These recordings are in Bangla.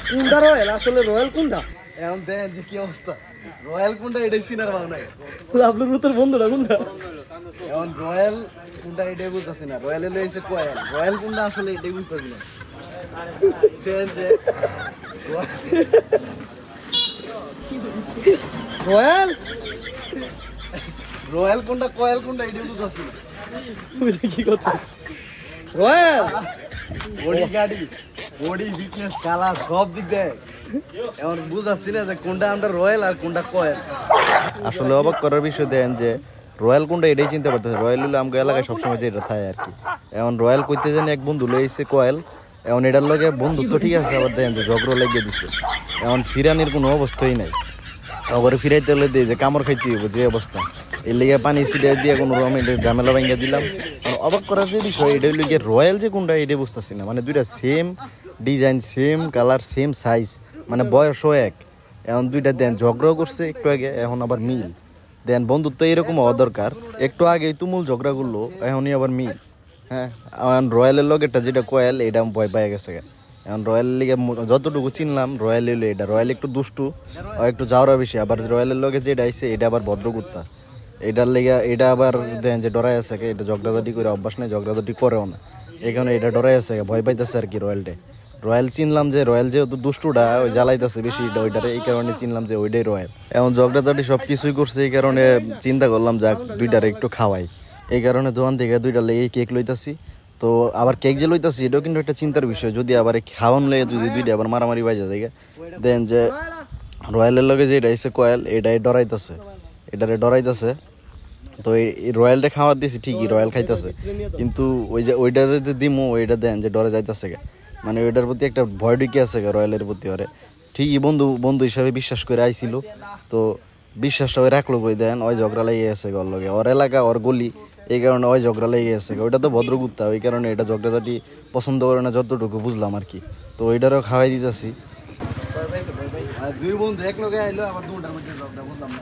কোনটা রয়্যাল আসলে রয়্যাল কোনটা এখন দেন যে কি অবস্থা রয়্যাল কোনটা এটাই সিনার ভাব নাই লাভলুর মতোর বন্ধুরা কোনটা এখন রয়্যাল কোনটা এটাই বুঝতেছি না রয়্যাল এলে এসে কয়েল রয়্যাল কোনটা আসলে এটাই বুঝতেছি না দেন যে রয়্যাল রয়্যাল কোনটা কয়েল কোনটা এটাই বুঝতেছি না বুঝে কি করতেছ রয়্যাল বডি গাড়ি বডি ফিটনেস কালার সব দিক দেখ এখন বুঝতেছি না যে কোনটা আমরা রয়্যাল আর কোনটা কয়েল আসলে অবাক করার বিষয় দেন যে রয়্যাল কোনটা এটাই চিনতে পারতেছে রয়্যাল হলে আমাকে এলাকায় সবসময় যেটা থাকে আর কি এখন রয়্যাল কইতে জানি এক বন্ধু লইছে কয়েল এখন এটার লগে বন্ধুত্ব ঠিক আছে আবার দেন যে ঝগড়া লাগিয়ে দিছে এখন ফিরানির কোনো অবস্থাই নাই আবার ফিরাইতে হলে দিয়ে যে কামড় খাইতে হইব যে অবস্থা এর লেগে পানি ছিটিয়ে দিয়ে কোনো রকম ঝামেলা ভাঙ্গা দিলাম আর অবাক করার যে বিষয় এটা হইলে গিয়ে রয়্যাল যে কোনটা এটা বুঝতেছি না মানে দুইটা same design same colour same size মানে বয়সও এক এখন দুইটা দেন ঝগড়াও করছে একটু আগে এখন আবার মিল দেন বন্ধুত্ব এরকম হওয়া দরকার একটু আগে তুমুল ঝগড়া করলো এখনই আবার মিল হ্যাঁ এখন রয়্যালের লগেরটা যেটা কয়েল এটা ভয় পাই গেছে এখন রয়্যালের লিগে যতটুকু চিনলাম রয়্যাল হইলো এটা রয়্যাল একটু দুষ্টু আর একটু যাওয়ার বেশি আবার রয়্যালের লগে যেটা আইছে এটা আবার ভদ্রকুত্তা এটার লেগে এটা আবার দেন যে ডরাই আছে এটা ঝগড়াঝাটি করে অভ্যাস নেই ঝগড়াঝাটি করেও না এই কারণে এটা ডরাই আছে ভয় পাইতেছে আর কি রয়্যালটা রয়্যাল চিনলাম যে রয়্যাল যেহেতু দুষ্টুটা ওই জ্বালাইতেছে বেশি ওইটারে এই কারণে চিনলাম যে ওইটাই রয়্যাল এখন ঝগড়াঝাটি সব কিছুই করছে এই কারণে চিন্তা করলাম যাক দুইটারে একটু খাওয়াই এই কারণে দোকান থেকে দুইটা লেগে কেক লইতাছি তো আবার কেক যে লইতাছি এটাও কিন্তু একটা চিন্তার বিষয় যদি আবার খাওয়ান লেগে যদি দুইটা আবার মারামারি বাজা যায় দেন যে রয়্যালের লগে যে এটা এসে কয়েল এটাই ডরাইতেছে এটারে ডরাইতেছে তো এই রয়্যালটা খাওয়ার দিয়েছি ঠিকই রয়্যাল খাইতেছে কিন্তু ওই যে ওইটা যে দিমু ওইটা দেন যে ডরে যাইতেছে মানে ওইটার প্রতি একটা ভয় ঢুকে আছে রয়্যালের প্রতি ওরে ঠিকই বন্ধু হিসাবে বিশ্বাস করে আইছিল তো বিশ্বাসটা ওই রাখলো কই দেন ওই ঝগড়া লেগে গেছে ওর লগে ওর এলাকা ওর গলি এই কারণে ওই ঝগড়া লেগে গেছে ওইটা তো ভদ্রগুপ্তা ওই কারণে এটা ঝগড়াঝাটি পছন্দ করে না যতটুকু বুঝলাম আর কি তো ওইটারও খাওয়াই দিতেছি দুই বন্ধু এক লগে আইলো আবার দুটার মধ্যে ঝগড়া বুঝলাম না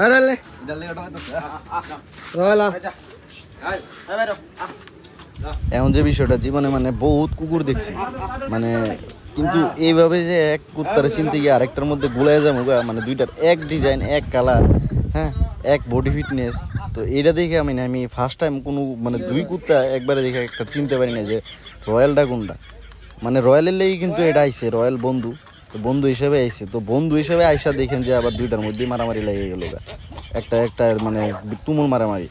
রয়্যাল এটা লেগে ডরাইতেছে রয়্যাল এখন যে বিষয়টা জীবনে মানে বহুত কুকুর দেখছি মানে কিন্তু এইভাবে যে এক কুত্তারে চিনতে গিয়ে আরেকটার মধ্যে গুলাই যাবো মানে দুইটার এক ডিজাইন এক কালার হ্যাঁ এক বডি ফিটনেস তো এটা দেখে আমি ফার্স্ট টাইম কোনো মানে দুই কুত্তা একবারে দেখে একটা চিনতে পারি না যে রয়্যালটা কোনটা মানে রয়্যালের লেগে কিন্তু এটা আইছে রয়্যাল বন্ধু তো বন্ধু হিসেবে আইছে তো বন্ধু হিসেবে আইসা দেখেন যে আবার দুইটার মধ্যেই মারামারি লেগে গেল একটা মানে তুমুল মারামারি